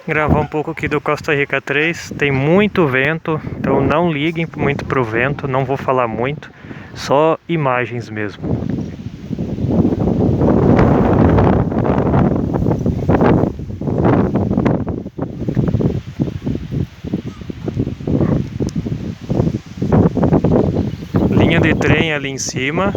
Gravar um pouco aqui do Costa Rica 3. Tem muito vento, então não liguem muito pro vento, não vou falar muito, só imagens mesmo. Linha de trem ali em cima.